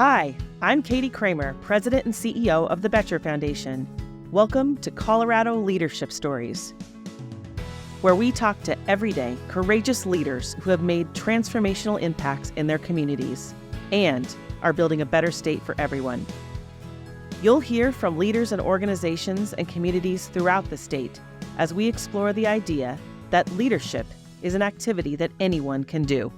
Hi, I'm Katie Kramer, President and CEO of the Boettcher Foundation. Welcome to Colorado Leadership Stories, where we talk to everyday, courageous leaders who have made transformational impacts in their communities and are building a better state for everyone. You'll hear from leaders and organizations and communities throughout the state as we explore the idea that leadership is an activity that anyone can do.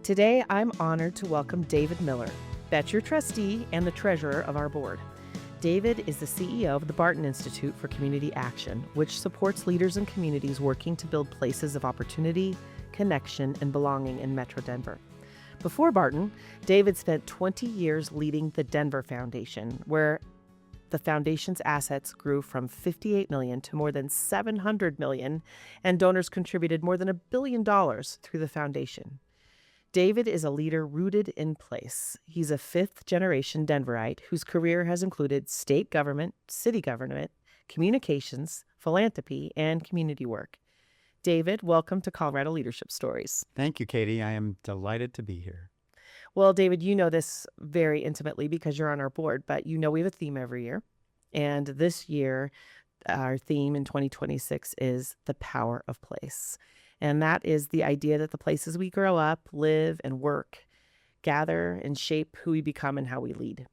Today, I'm honored to welcome David Miller, Boettcher Trustee and the Treasurer of our board. David is the CEO of the Barton Institute for Community Action, which supports leaders and communities working to build places of opportunity, connection, and belonging in Metro Denver. Before Barton, David spent 20 years leading the Denver Foundation, where the foundation's assets grew from $58 million to more than $700 million, and donors contributed more than $1 billion through the foundation. David is a leader rooted in place. He's a fifth-generation Denverite whose career has included state government, city government, communications, philanthropy, and community work. David, welcome to Colorado Leadership Stories. Thank you, Katie. I am delighted to be here. Well, David, you know this very intimately because you're on our board, but you know we have a theme every year. And this year, our theme in 2026 is the power of place. And that is the idea that the places we grow up, live, and work gather and shape who we become and how we lead.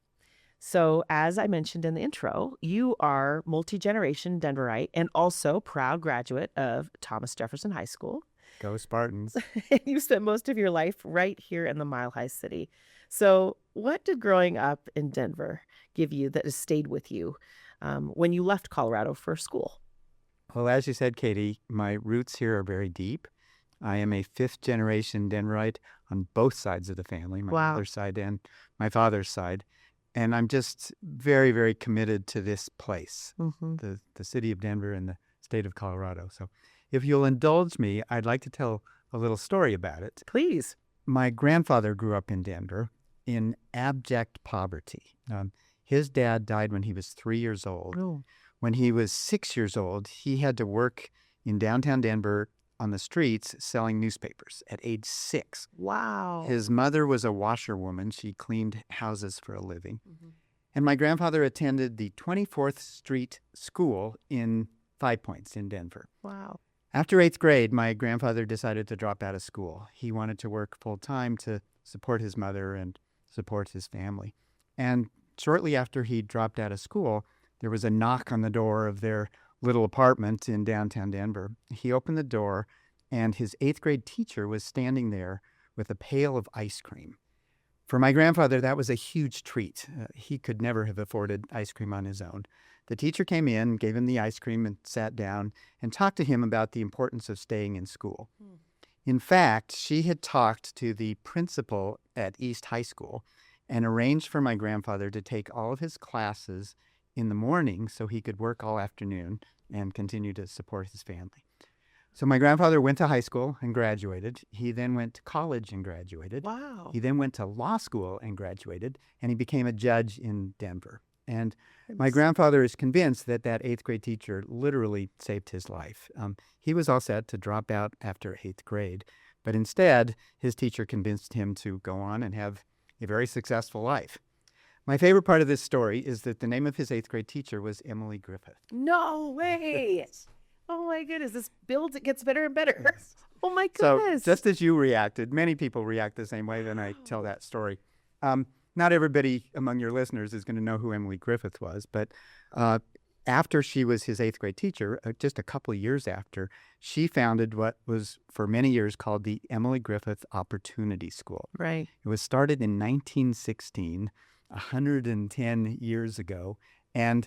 So as I mentioned in the intro, you are multi-generation Denverite and also proud graduate of Thomas Jefferson High School. Go Spartans. You spent most of your life right here in the Mile High City. So what did growing up in Denver give you that has stayed with you when you left Colorado for school? Well, as you said, Katie, my roots here are very deep. I am a fifth-generation Denverite on both sides of the family, my mother's side and my father's side. And I'm just very, very committed to this place, the city of Denver and the state of Colorado. So if you'll indulge me, I'd like to tell a little story about it. Please. My grandfather grew up in Denver in abject poverty. His dad died when he was 3 years old. Oh. When he was 6 years old, he had to work in downtown Denver on the streets selling newspapers at age 6. Wow. His mother was a washerwoman. She cleaned houses for a living. And my grandfather attended the 24th Street School in Five Points in Denver. Wow. After 8th grade, my grandfather decided to drop out of school. He wanted to work full-time to support his mother and support his family. And shortly after he dropped out of school, there was a knock on the door of their little apartment in downtown Denver. He opened the door, and his 8th grade teacher was standing there with a pail of ice cream. For my grandfather, that was a huge treat. He could never have afforded ice cream on his own. The teacher came in, gave him the ice cream, and sat down and talked to him about the importance of staying in school. In fact, she had talked to the principal at East High School and arranged for my grandfather to take all of his classes in the morning so he could work all afternoon and continue to support his family. So my grandfather went to high school and graduated. He then went to college and graduated. Wow. He then went to law school and graduated, and he became a judge in Denver. And my grandfather is convinced that that 8th grade teacher literally saved his life. He was all set to drop out after 8th grade, but instead, his teacher convinced him to go on and have a very successful life. My favorite part of this story is that the name of his 8th grade teacher was Emily Griffith. No way. Oh my goodness. This builds, it gets better and better. Oh my goodness. So just as you reacted, many people react the same way when I tell that story. Not everybody among your listeners is going to know who Emily Griffith was, but after she was his 8th grade teacher, just a couple of years after, she founded what was for many years called the Emily Griffith Opportunity School. Right. It was started in 1916. 110 years ago, and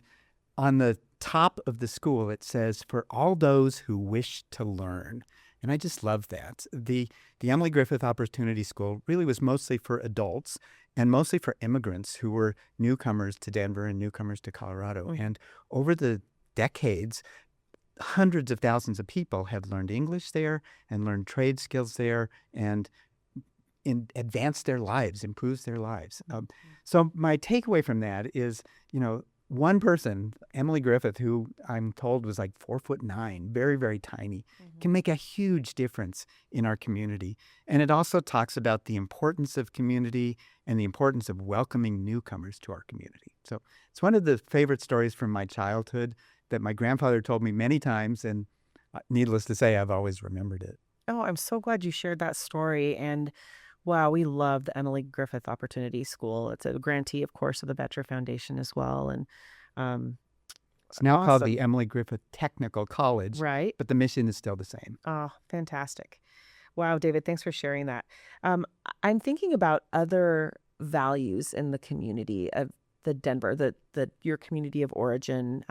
on the top of the school it says, "For all those who wish to learn." And I just love that. The Emily Griffith Opportunity School really was mostly for adults and mostly for immigrants who were newcomers to Denver and newcomers to Colorado. And over the decades, hundreds of thousands of people have learned English there and learned trade skills there and advance their lives, improves their lives. So my takeaway from that is, one person, Emily Griffith, who I'm told was like 4'9", very, very tiny, can make a huge difference in our community. And it also talks about the importance of community and the importance of welcoming newcomers to our community. So it's one of the favorite stories from my childhood that my grandfather told me many times, and needless to say, I've always remembered it. Oh, I'm so glad you shared that story. And wow, we love the Emily Griffith Opportunity School. It's a grantee, of course, of the Boettcher Foundation as well. And um, It's now called awesome, the Emily Griffith Technical College, right? but the mission is still the same. Oh, fantastic. Wow, David, thanks for sharing that. I'm thinking about other values in the community of the Denver, your community of origin,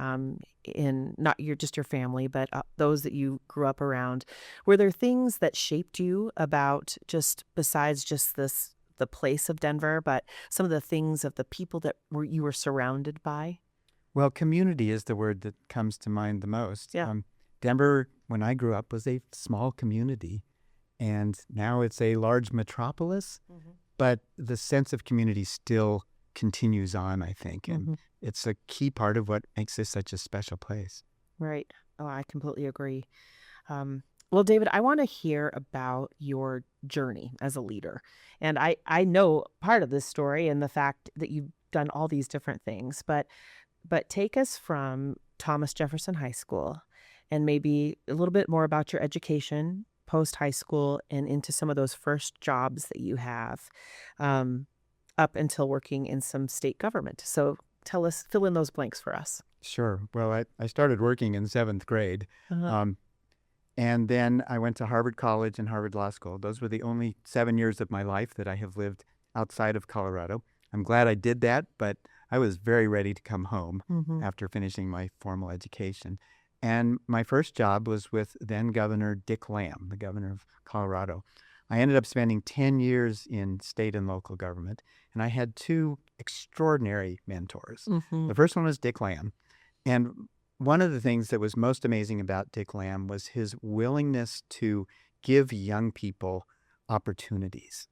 in not your family, but those that you grew up around. Were there things that shaped you about just besides just the place of Denver, but some of the things of the people that you were surrounded by? Well, community is the word that comes to mind the most. Yeah. Denver, when I grew up, was a small community, and now it's a large metropolis, but the sense of community still continues on, I think, and it's a key part of what makes this such a special place. Right. Oh, I completely agree. Well, David, I want to hear about your journey as a leader. And I know part of this story and the fact that you've done all these different things, but take us from Thomas Jefferson High School and maybe a little bit more about your education post high school and into some of those first jobs that you have, up until working in some state government. So fill in those blanks for us. Sure. Well, I started working in 7th grade, Uh-huh. and then I went to Harvard College and Harvard Law School. Those were the only 7 years of my life that I have lived outside of Colorado. I'm glad I did that, but I was very ready to come home after finishing my formal education. And my first job was with then Governor Dick Lamb, the governor of Colorado. I ended up spending 10 years in state and local government, and I had two extraordinary mentors. The first one was Dick Lamb. And one of the things that was most amazing about Dick Lamb was his willingness to give young people opportunities.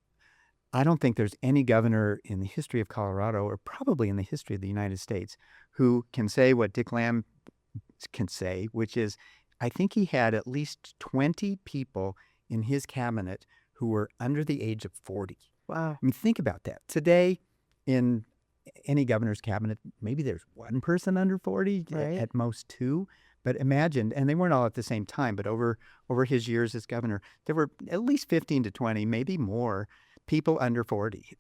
I don't think there's any governor in the history of Colorado, or probably in the history of the United States, who can say what Dick Lamb can say, which is, I think he had at least 20 people in his cabinet who were under the age of 40. Wow. I mean, think about that. Today, in any governor's cabinet, maybe there's one person under 40, Right. at most two. But imagine, and they weren't all at the same time, but over his years as governor, there were at least 15 to 20, maybe more, people under 40.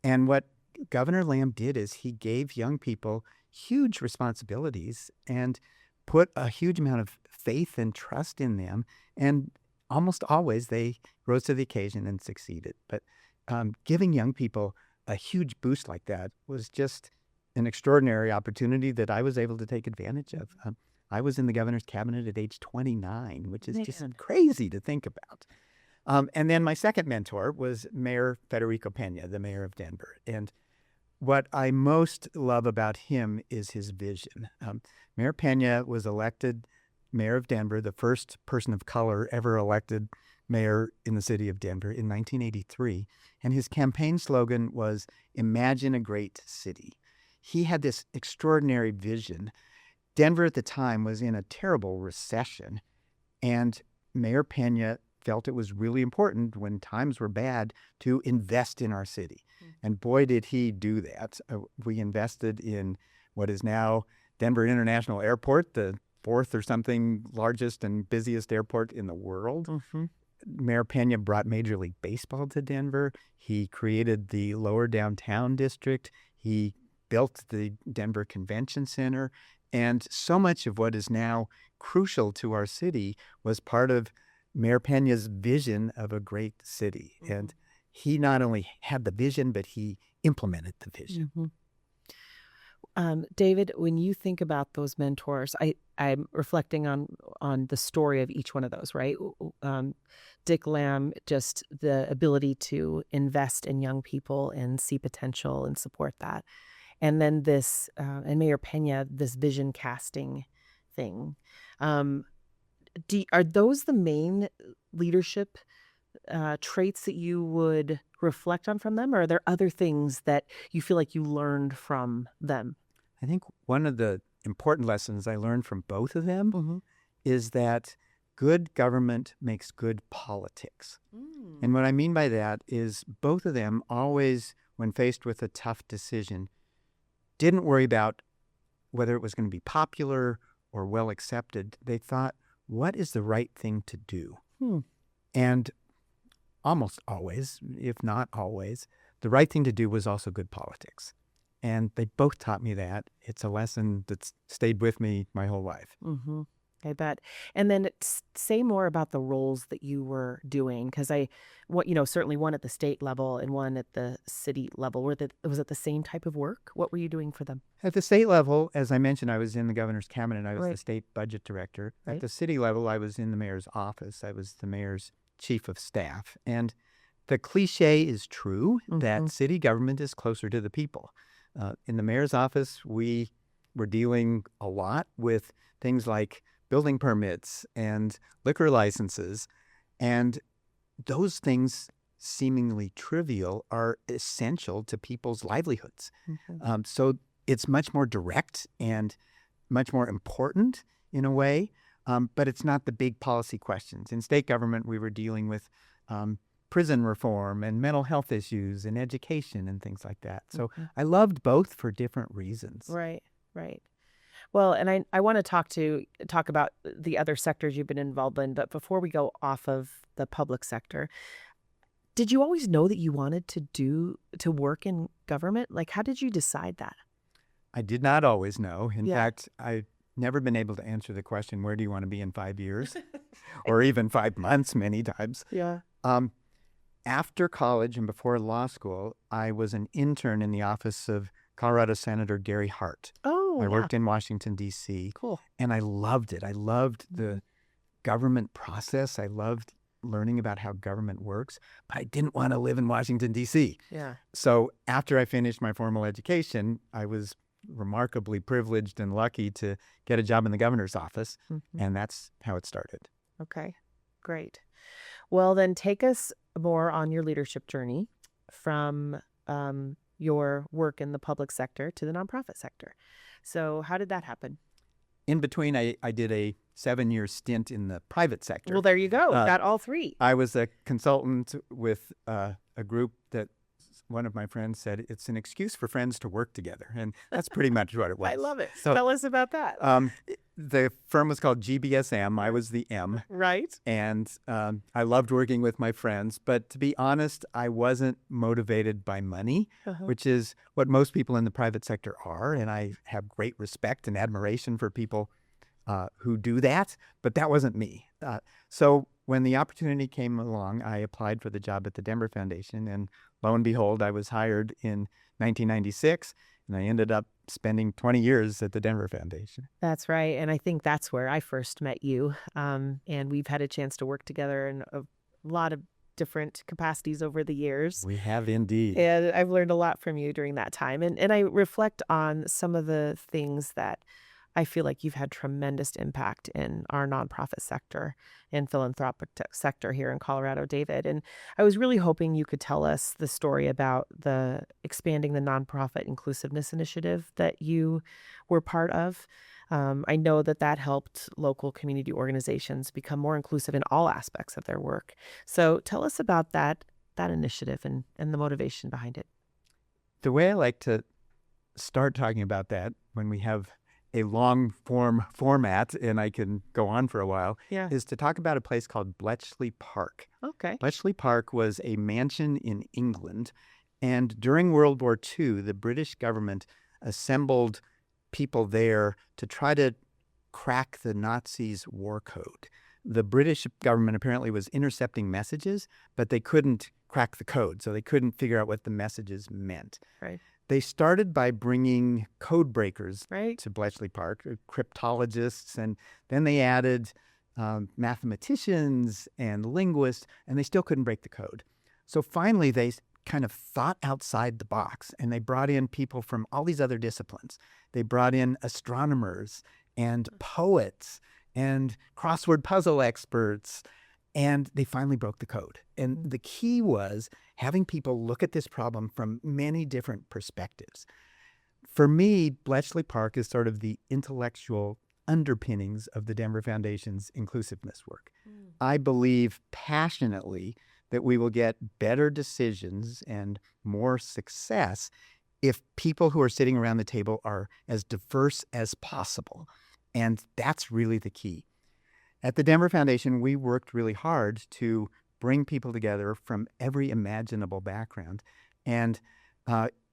And what Governor Lamb did is he gave young people huge responsibilities and put a huge amount of faith and trust in them. And almost always they rose to the occasion and succeeded. But giving young people a huge boost like that was just an extraordinary opportunity that I was able to take advantage of. I was in the governor's cabinet at age 29, which is just Man. crazy to think about. And then my second mentor was Mayor Federico Pena, the mayor of Denver. And what I most love about him is his vision. Mayor Pena was elected mayor of Denver, the first person of color ever elected mayor in the city of Denver in 1983. And his campaign slogan was, "Imagine a great city." He had this extraordinary vision. Denver at the time was in a terrible recession, and Mayor Pena felt it was really important when times were bad to invest in our city. And boy, did he do that. We invested in what is now Denver International Airport, the fourth or something largest and busiest airport in the world. Mayor Pena brought Major League Baseball to Denver. He created the lower downtown district. He built the Denver Convention Center. And so much of what is now crucial to our city was part of Mayor Pena's vision of a great city. And he not only had the vision, but he implemented the vision. David, when you think about those mentors, I'm reflecting on the story of each one of those, right? Dick Lamb, just the ability to invest in young people and see potential and support that. And then this, and Mayor Pena, this vision casting thing. Are those the main leadership traits that you would reflect on from them, or are there other things that you feel like you learned from them? I think one of the important lessons I learned from both of them Mm-hmm. is that good government makes good politics. And what I mean by that is both of them always, when faced with a tough decision, didn't worry about whether it was going to be popular or well accepted. They thought, what is the right thing to do? And almost always, if not always, the right thing to do was also good politics. And they both taught me that. It's a lesson that's stayed with me my whole life. Mm-hmm. I bet. And then say more about the roles that you were doing, because certainly one at the state level and one at the city level. Was it the same type of work? What were you doing for them? At the state level, as I mentioned, I was in the governor's cabinet. I was Right. the state budget director. Right. At the city level, I was in the mayor's office. I was the mayor's chief of staff. And the cliche is true that city government is closer to the people. In the mayor's office, we were dealing a lot with things like building permits and liquor licenses. And those things, seemingly trivial, are essential to people's livelihoods. So it's much more direct and much more important in a way, but it's not the big policy questions. In state government, we were dealing with prison reform and mental health issues and education and things like that. So I loved both for different reasons. Right. Well, and I want to talk about the other sectors you've been involved in, but before we go off of the public sector, did you always know that you wanted to work in government? Like, how did you decide that? I did not always know. In Yeah. fact, I've never been able to answer the question, where do you want to be in 5 years? Or even 5 months many times. Yeah. After college and before law school, I was an intern in the office of Colorado Senator Gary Hart. Oh, I worked in Washington, D.C. Cool. And I loved it. I loved the government process. I loved learning about how government works, but I didn't want to live in Washington, D.C. Yeah. So after I finished my formal education, I was remarkably privileged and lucky to get a job in the governor's office. And that's how it started. Okay, great. Well, then take us more on your leadership journey from your work in the public sector to the nonprofit sector. So how did that happen? In between, I did a 7-year stint in the private sector. Well, there you go. Got all three. I was a consultant with a group that one of my friends said, it's an excuse for friends to work together. And that's pretty much what it was. I love it. So, tell us about that. The firm was called GBSM. I was the M. Right. And I loved working with my friends. But to be honest, I wasn't motivated by money, which is what most people in the private sector are. And I have great respect and admiration for people who do that. But that wasn't me. So when the opportunity came along, I applied for the job at the Denver Foundation. And lo and behold, I was hired in 1996. And I ended up spending 20 years at the Denver Foundation. That's right. And I think that's where I first met you. And we've had a chance to work together in a lot of different capacities over the years. We have indeed. And I've learned a lot from you during that time. And I reflect on some of the things that I feel like you've had tremendous impact in our nonprofit sector and philanthropic sector here in Colorado, David. And I was really hoping you could tell us the story about the expanding the nonprofit inclusiveness initiative that you were part of. I know that helped local community organizations become more inclusive in all aspects of their work. So tell us about that initiative and the motivation behind it. The way I like to start talking about that when we have a long form format, and I can go on for a while, is to talk about a place called Bletchley Park. Okay. Bletchley Park was a mansion in England, and during World War II, the British government assembled people there to try to crack the Nazis' war code. The British government apparently was intercepting messages, but they couldn't crack the code, so they couldn't figure out what the messages meant. Right. They started by bringing code breakers Right. to Bletchley Park, cryptologists, and then they added mathematicians and linguists, and they still couldn't break the code. So finally, they kind of thought outside the box, and they brought in people from all these other disciplines. They brought in astronomers and poets and crossword puzzle experts, and they finally broke the code. And the key was having people look at this problem from many different perspectives. For me, Bletchley Park is sort of the intellectual underpinnings of the Denver Foundation's inclusiveness work. I believe passionately that we will get better decisions and more success if people who are sitting around the table are as diverse as possible. And that's really the key. At the Denver Foundation, we worked really hard to bring people together from every imaginable background. And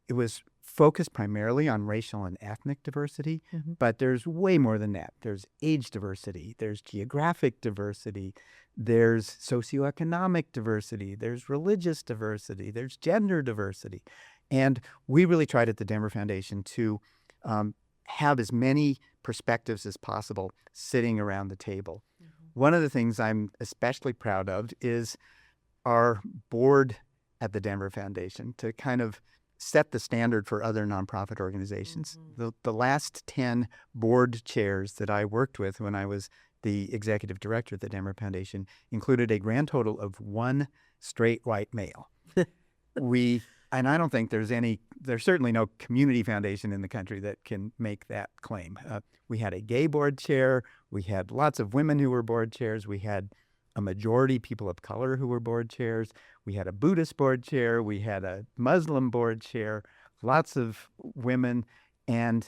it was focused primarily on racial and ethnic diversity, but there's way more than that. There's age diversity, there's geographic diversity, there's socioeconomic diversity, there's religious diversity, there's gender diversity. And we really tried at the Denver Foundation to have as many perspectives as possible sitting around the table. One of the things I'm especially proud of is our board at the Denver Foundation to kind of set the standard for other nonprofit organizations. The last 10 board chairs that I worked with when I was the executive director at the Denver Foundation included a grand total of one straight white male. And I don't think there's certainly no community foundation in the country that can make that claim. We had a gay board chair. We had lots of women who were board chairs. We had a majority people of color who were board chairs. We had a Buddhist board chair. We had a Muslim board chair, lots of women. And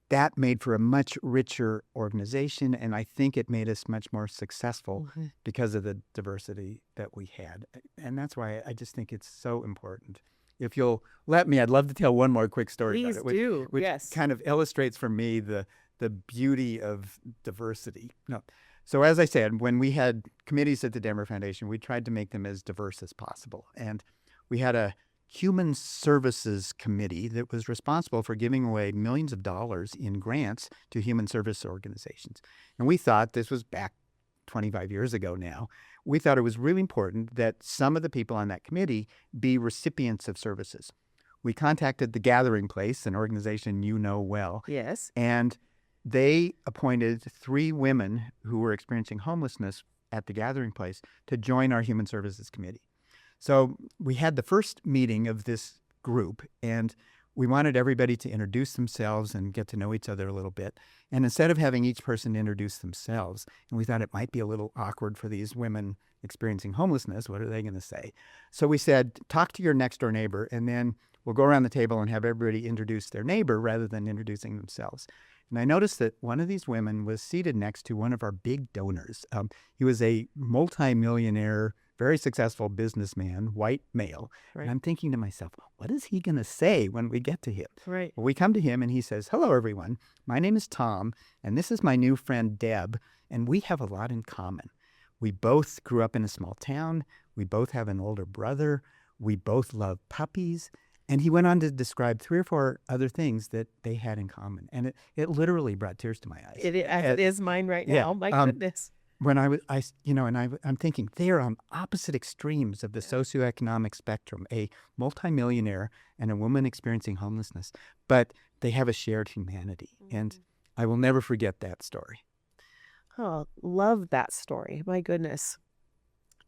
that made for a much richer organization. And I think it made us much more successful because of the diversity that we had. And that's why I just think it's so important. If you'll let me, I'd love to tell one more quick story Please about it, do. which Yes. kind of illustrates for me the beauty of diversity. So as I said, when we had committees at the Denver Foundation, we tried to make them as diverse as possible. And we had a human services committee that was responsible for giving away millions of dollars in grants to human service organizations. And we thought, this was back 25 years ago now, we thought it was really important that some of the people on that committee be recipients of services. We contacted The Gathering Place, an organization you know well. Yes. And they appointed 3 women who were experiencing homelessness at The Gathering Place to join our Human Services Committee. So we had the first meeting of this group, and we wanted everybody to introduce themselves and get to know each other a little bit. And instead of having each person introduce themselves, and we thought it might be a little awkward for these women experiencing homelessness, what are they going to say? So we said, talk to your next door neighbor, and then we'll go around the table and have everybody introduce their neighbor rather than introducing themselves. And I noticed that one of these women was seated next to one of our big donors. He was a multimillionaire, very successful businessman, white male. Right. And I'm thinking to myself, what is he going to say when we get to him? Right. Well, we come to him and he says, hello, everyone. My name is Tom, and this is my new friend, Deb, and we have a lot in common. We both grew up in a small town. We both have an older brother. We both love puppies. And he went on to describe 3 or 4 other things that they had in common. And it literally brought tears to my eyes. It is mine right now. My goodness. When I'm thinking they are on opposite extremes of the socioeconomic spectrum, a multimillionaire and a woman experiencing homelessness, but they have a shared humanity. And I will never forget that story. Oh, love that story. My goodness.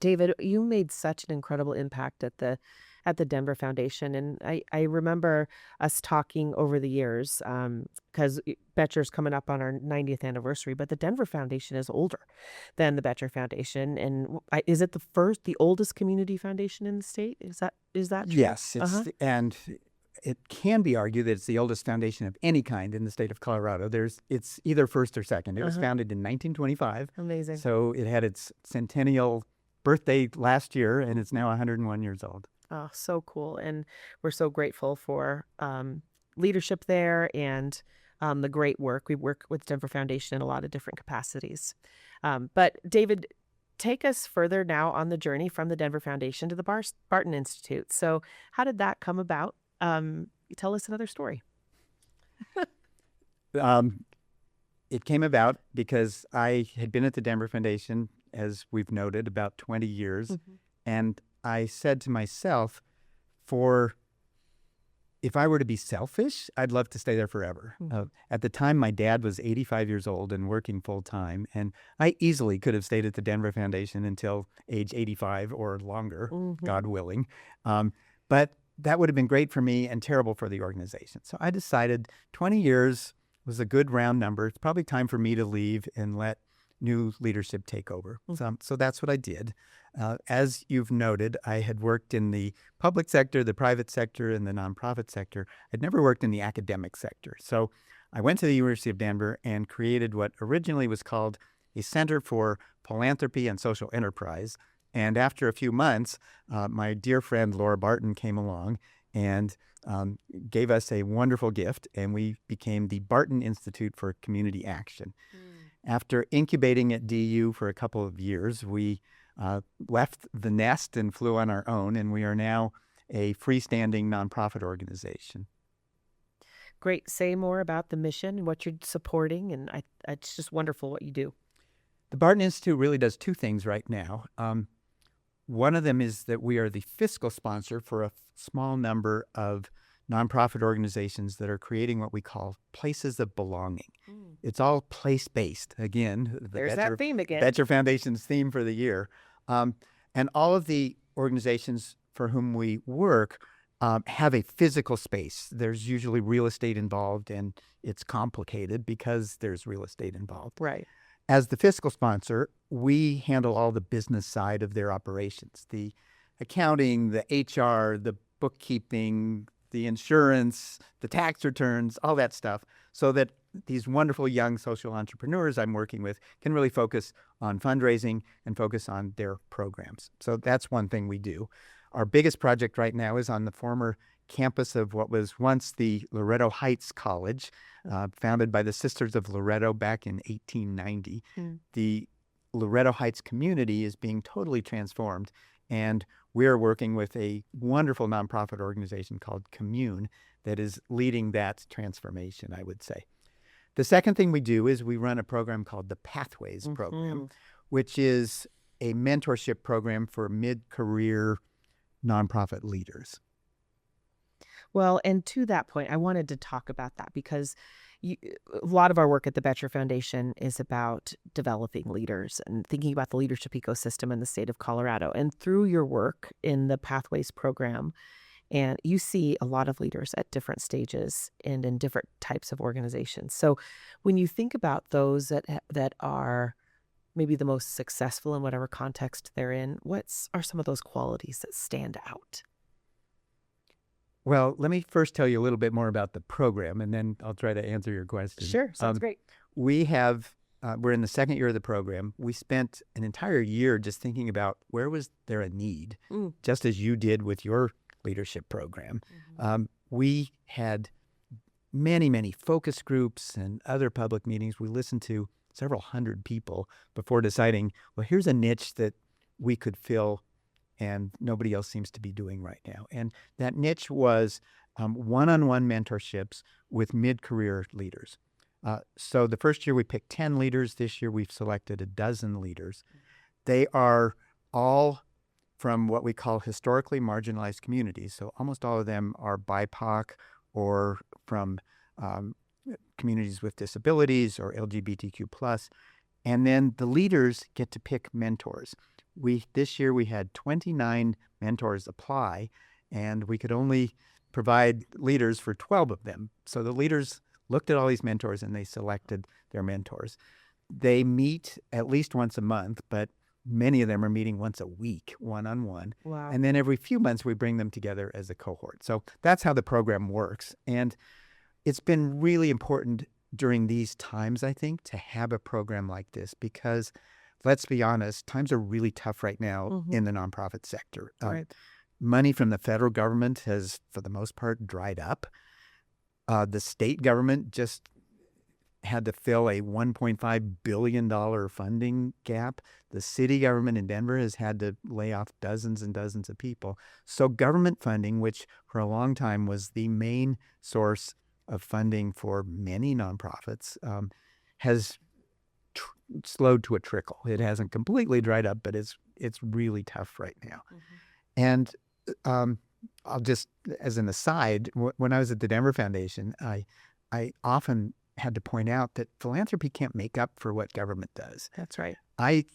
David, you made such an incredible impact at the Denver Foundation. And I remember us talking over the years, because Boettcher's coming up on our 90th anniversary, but the Denver Foundation is older than the Boettcher Foundation. And is it the oldest community foundation in the state? Is that true? Yes. And it can be argued that it's the oldest foundation of any kind in the state of Colorado. It's either first or second. It was founded in 1925. Amazing. So it had its centennial birthday last year, and it's now 101 years old. Oh, so cool. And we're so grateful for leadership there and the great work. We work with Denver Foundation in a lot of different capacities. But David, take us further now on the journey from the Denver Foundation to the Barton Institute. So how did that come about? Tell us another story. It came about because I had been at the Denver Foundation, as we've noted, about 20 years. And I said to myself, if I were to be selfish, I'd love to stay there forever. At the time, my dad was 85 years old and working full time, and I easily could have stayed at the Denver Foundation until age 85 or longer, God willing. But that would have been great for me and terrible for the organization. So I decided 20 years was a good round number. It's probably time for me to leave and let new leadership take over. So that's what I did. As you've noted, I had worked in the public sector, the private sector, and the nonprofit sector. I'd never worked in the academic sector. So I went to the University of Denver and created what originally was called a Center for Philanthropy and Social Enterprise. And after a few months, my dear friend Laura Barton came along and gave us a wonderful gift, and we became the Barton Institute for Community Action. After incubating at DU for a couple of years, we left the nest and flew on our own, and we are now a freestanding nonprofit organization. Great. Say more about the mission and what you're supporting, and it's just wonderful what you do. The Barton Institute really does two things right now. One of them is that we are the fiscal sponsor for a small number of nonprofit organizations that are creating what we call places of belonging. It's all place-based. Again, There's that theme again. Boettcher Foundation's theme for the year. And all of the organizations for whom we work have a physical space. There's usually real estate involved, and it's complicated because there's real estate involved. Right. As the fiscal sponsor, we handle all the business side of their operations, the accounting, the HR, the bookkeeping, the insurance, the tax returns, all that stuff, so that these wonderful young social entrepreneurs I'm working with can really focus on fundraising and focus on their programs. So that's one thing we do. Our biggest project right now is on the former campus of what was once the Loretto Heights College, founded by the Sisters of Loretto back in 1890. The Loretto Heights community is being totally transformed, and we're working with a wonderful nonprofit organization called Commune that is leading that transformation, I would say. The second thing we do is we run a program called the Pathways Program, which is a mentorship program for mid-career nonprofit leaders. Well, and to that point, I wanted to talk about that because a lot of our work at the Boettcher Foundation is about developing leaders and thinking about the leadership ecosystem in the state of Colorado. And through your work in the Pathways program, and you see a lot of leaders at different stages and in different types of organizations. So when you think about those that are maybe the most successful in whatever context they're in, what are some of those qualities that stand out? Well, let me first tell you a little bit more about the program, and then I'll try to answer your question. Sure, sounds great. We're in the second year of the program. We spent an entire year just thinking about where was there a need, just as you did with your leadership program. We had many, many focus groups and other public meetings. We listened to several hundred people before deciding, well, here's a niche that we could fill and nobody else seems to be doing right now. And that niche was one-on-one mentorships with mid-career leaders. So the first year we picked 10 leaders. This year we've selected a dozen leaders. They are all from what we call historically marginalized communities. So almost all of them are BIPOC or from communities with disabilities or LGBTQ+. And then the leaders get to pick mentors. This year we had 29 mentors apply, and we could only provide leaders for 12 of them. So the leaders looked at all these mentors and they selected their mentors. They meet at least once a month, but many of them are meeting once a week, one-on-one. Wow. And then every few months we bring them together as a cohort. So that's how the program works. And it's been really important during these times, I think, to have a program like this because let's be honest, times are really tough right now in the nonprofit sector. Right. Money from the federal government has, for the most part, dried up. The state government just had to fill a $1.5 billion funding gap. The city government in Denver has had to lay off dozens and dozens of people. So government funding, which for a long time was the main source of funding for many nonprofits, has slowed to a trickle. It hasn't completely dried up, but it's really tough right now. And I'll just, as an aside, when I was at the Denver Foundation, I often had to point out that philanthropy can't make up for what government does. That's right. I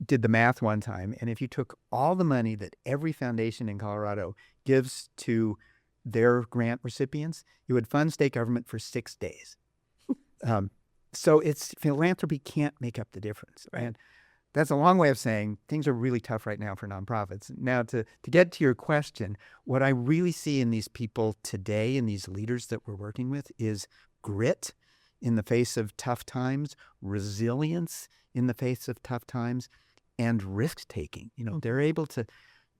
did the math one time, and if you took all the money that every foundation in Colorado gives to their grant recipients, it would fund state government for 6 days. So it's philanthropy can't make up the difference. Right. And that's a long way of saying things are really tough right now for nonprofits. Now, to get to your question, what I really see in these people today, in these leaders that we're working with, is grit in the face of tough times, resilience in the face of tough times, and risk-taking.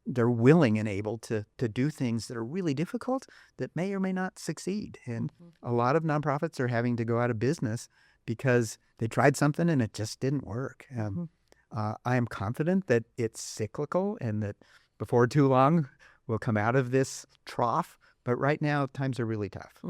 They're willing and able to do things that are really difficult that may or may not succeed. And a lot of nonprofits are having to go out of business because they tried something and it just didn't work. I am confident that it's cyclical and that before too long we'll come out of this trough. But right now, times are really tough.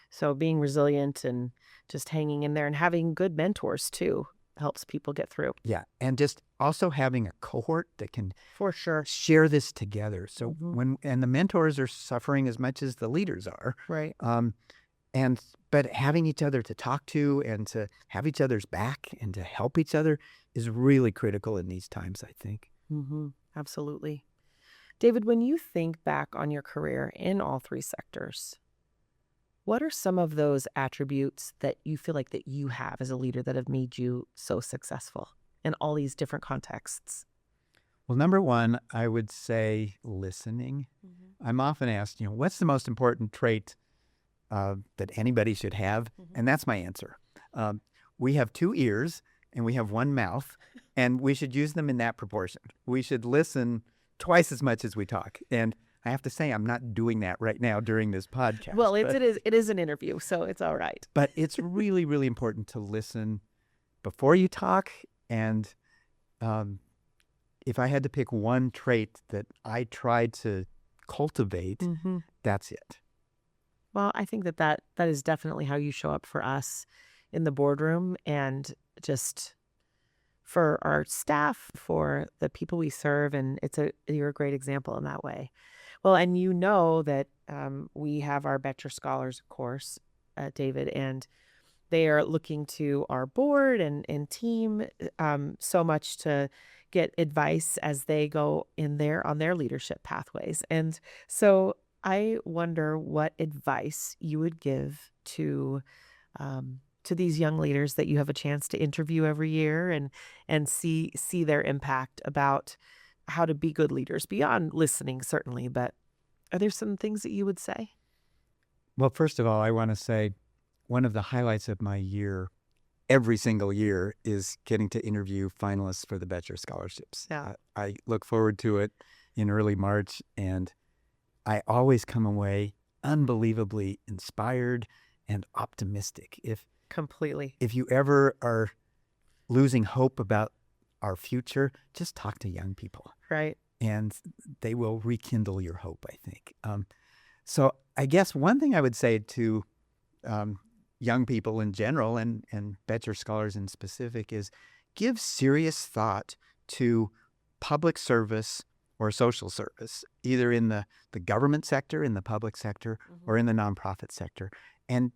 So being resilient and just hanging in there and having good mentors too helps people get through. Yeah. And just also having a cohort that can For sure. share this together. So and the mentors are suffering as much as the leaders are. Right. But having each other to talk to and to have each other's back and to help each other is really critical in these times, I think. Absolutely. David, when you think back on your career in all three sectors, what are some of those attributes that you feel like that you have as a leader that have made you so successful in all these different contexts? Well, number one, I would say listening. I'm often asked, what's the most important trait that anybody should have? And that's my answer. We have 2 ears and we have 1 mouth, and we should use them in that proportion. We should listen twice as much as we talk. And I have to say, I'm not doing that right now during this podcast. Well, it is an interview, so it's all right. But it's really, really important to listen before you talk. And if I had to pick one trait that I try to cultivate, that's it. Well, I think that is definitely how you show up for us in the boardroom and just for our staff, for the people we serve. And you're a great example in that way. Well, and that we have our Boettcher Scholars, of course, David, and they are looking to our board and team so much to get advice as they go on their leadership pathways. And so I wonder what advice you would give to these young leaders that you have a chance to interview every year and see their impact about how to be good leaders beyond listening, certainly. But are there some things that you would say? Well, first of all, I want to say one of the highlights of my year, every single year, is getting to interview finalists for the Boettcher Scholarships. Yeah. I look forward to it in early March, and I always come away unbelievably inspired and optimistic. Completely. If you ever are losing hope about our future, just talk to young people. Right. And they will rekindle your hope, I think. So I guess one thing I would say to young people in general and Boettcher scholars in specific is give serious thought to public service or social service, either in the government sector, in the public sector, or in the nonprofit sector. And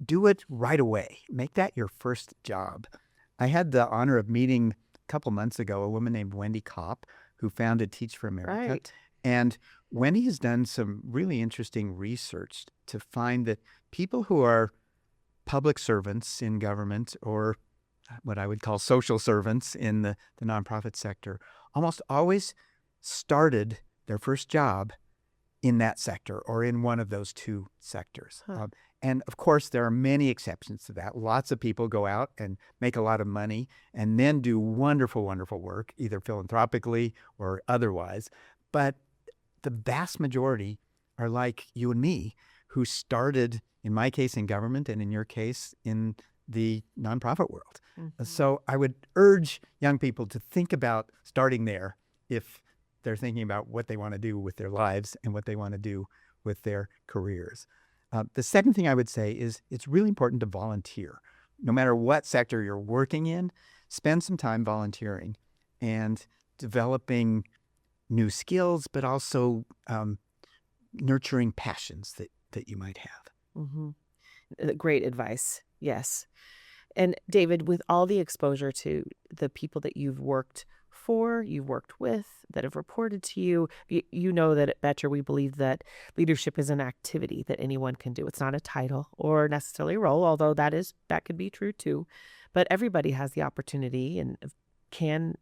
do it right away. Make that your first job. I had the honor of meeting a couple months ago a woman named Wendy Kopp, who founded Teach for America. Right. And Wendy has done some really interesting research to find that people who are public servants in government, or what I would call social servants in the nonprofit sector, almost always started their first job in that sector or in one of those 2 sectors. And of course, there are many exceptions to that. Lots of people go out and make a lot of money and then do wonderful, wonderful work, either philanthropically or otherwise. But the vast majority are like you and me, who started, in my case, in government, and in your case, in the nonprofit world. So I would urge young people to think about starting there if they're thinking about what they want to do with their lives and what they want to do with their careers. The second thing I would say is it's really important to volunteer. No matter what sector you're working in, spend some time volunteering and developing new skills, but also nurturing passions that you might have. Great advice. Yes. And David, with all the exposure to the people that you've worked for, you've worked with, that have reported to you. You know that at Boettcher we believe that leadership is an activity that anyone can do. It's not a title or necessarily a role, although that could be true too. But everybody has the opportunity and can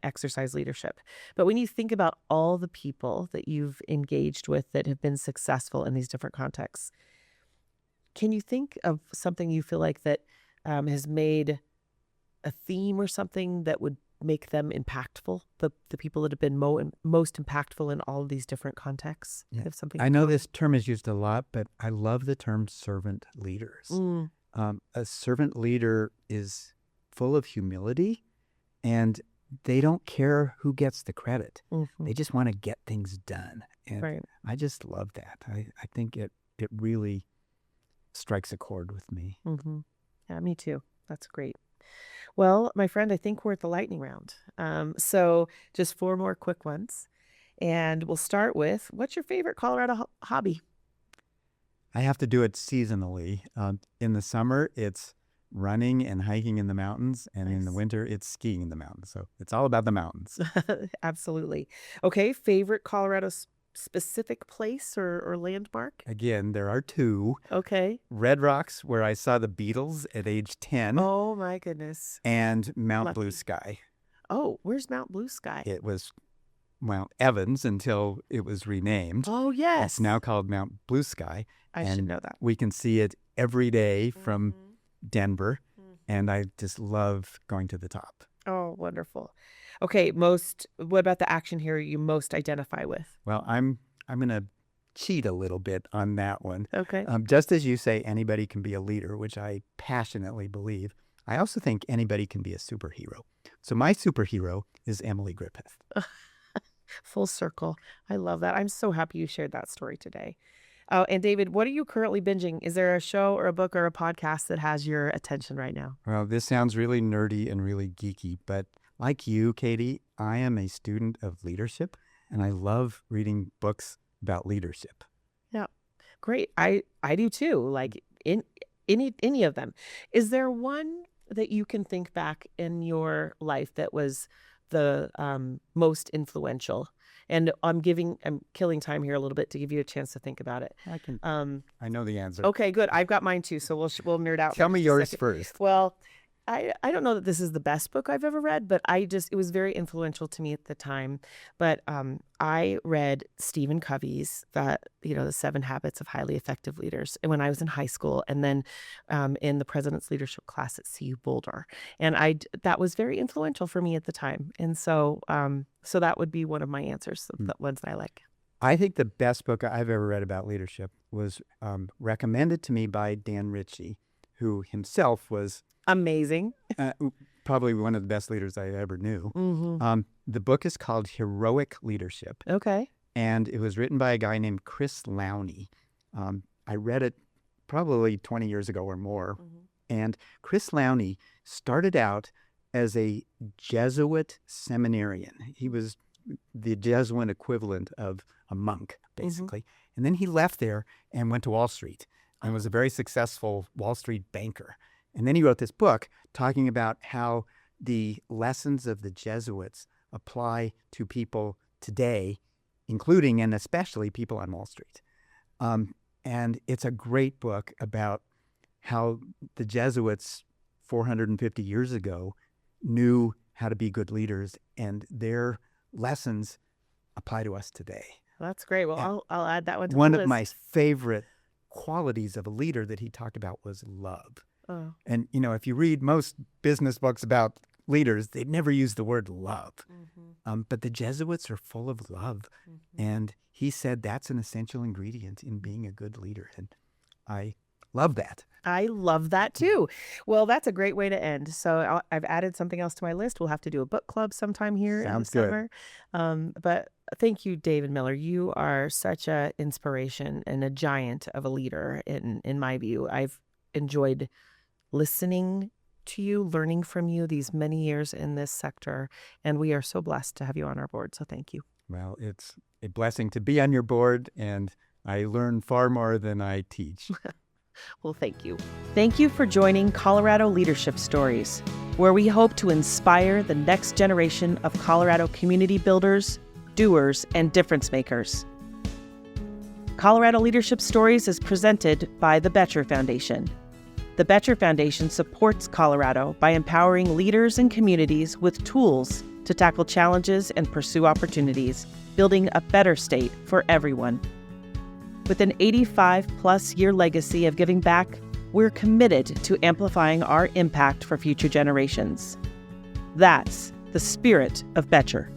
exercise leadership. But when you think about all the people that you've engaged with that have been successful in these different contexts, can you think of something you feel like that has made a theme or something that would make them impactful? The people that have been most impactful in all of these different contexts? Yeah. Have something I know this term is used a lot, but I love the term servant leaders. Mm, A servant leader is full of humility, and they don't care who gets the credit. mhm. They just want to get things done. And Right. I just love that. I think it really strikes a chord with me. Mm-hmm. Yeah, me too. That's great. Well, my friend, I think we're at the lightning round. So just 4 more quick ones. And we'll start with, what's your favorite Colorado hobby? I have to do it seasonally. In the summer, it's running and hiking in the mountains, and in the Nice. winter, it's skiing in the mountains. So it's all about the mountains. Absolutely. Okay, favorite Colorado specific place or landmark? Again, there are 2. Okay. Red Rocks, where I saw the Beatles at age 10, Oh my goodness. and Mount Blue Lucky. Sky. Oh, where's Mount Blue Sky? It was Mount Evans until it was renamed. Oh, yes. It's now called Mount Blue Sky. I should know that. We can see it every day from Mhm. Denver, Mhm. and I just love going to the top. Oh, wonderful. Okay, what about the action hero you most identify with? Well, I'm going to cheat a little bit on that one. Okay. Just as you say, anybody can be a leader, which I passionately believe, I also think anybody can be a superhero. So my superhero is Emily Griffith. Full circle. I love that. I'm so happy you shared that story today. Oh, and David, what are you currently binging? Is there a show or a book or a podcast that has your attention right now? Well, this sounds really nerdy and really geeky, but like you, Katie, I am a student of leadership, and I love reading books about leadership. Yeah. Great. I do too. Like in any of them. Is there one that you can think back in your life that was the most influential? And I'm killing time here a little bit to give you a chance to think about it. I know the answer. Okay, good. I've got mine too, so we'll nerd out. Tell for me just a yours second. first. Well, I don't know that this is the best book I've ever read, but it was very influential to me at the time. But I read Stephen Covey's the 7 Habits of Highly Effective Leaders, and when I was in high school, and then in the President's Leadership class at CU Boulder, and that was very influential for me at the time. And so that would be one of my answers, the ones that I like. I think the best book I've ever read about leadership was recommended to me by Dan Ritchie, who himself was Amazing. probably one of the best leaders I ever knew. Mm-hmm. The book is called Heroic Leadership, Okay. and it was written by a guy named Chris Lowney. I read it probably 20 years ago or more, and Chris Lowney started out as a Jesuit seminarian. He was the Jesuit equivalent of a monk, basically. And then he left there and went to Wall Street and was a very successful Wall Street banker. And then he wrote this book talking about how the lessons of the Jesuits apply to people today, including and especially people on Wall Street. And it's a great book about how the Jesuits 450 years ago knew how to be good leaders, and their lessons apply to us today. That's great. Well, I'll add that one to One the of list. my favorite qualities of a leader that he talked about was love. Oh. And, if you read most business books about leaders, they never use the word love. But the Jesuits are full of love. And he said that's an essential ingredient in being a good leader. And I love that. I love that too. Well, that's a great way to end. So I've added something else to my list. We'll have to do a book club sometime here Sounds in the good. summer. But thank you, David Miller. You are such an inspiration and a giant of a leader in my view. I've enjoyed listening to you, learning from you these many years in this sector, and we are so blessed to have you on our board. So thank you. Well, it's a blessing to be on your board, and I learn far more than I teach. Well, thank you. Thank you for joining Colorado Leadership Stories, where we hope to inspire the next generation of Colorado community builders, doers, and difference makers. Colorado Leadership Stories is presented by the Boettcher Foundation. The Boettcher Foundation supports Colorado by empowering leaders and communities with tools to tackle challenges and pursue opportunities, building a better state for everyone. With an 85-plus-year legacy of giving back, we're committed to amplifying our impact for future generations. That's the spirit of Boettcher.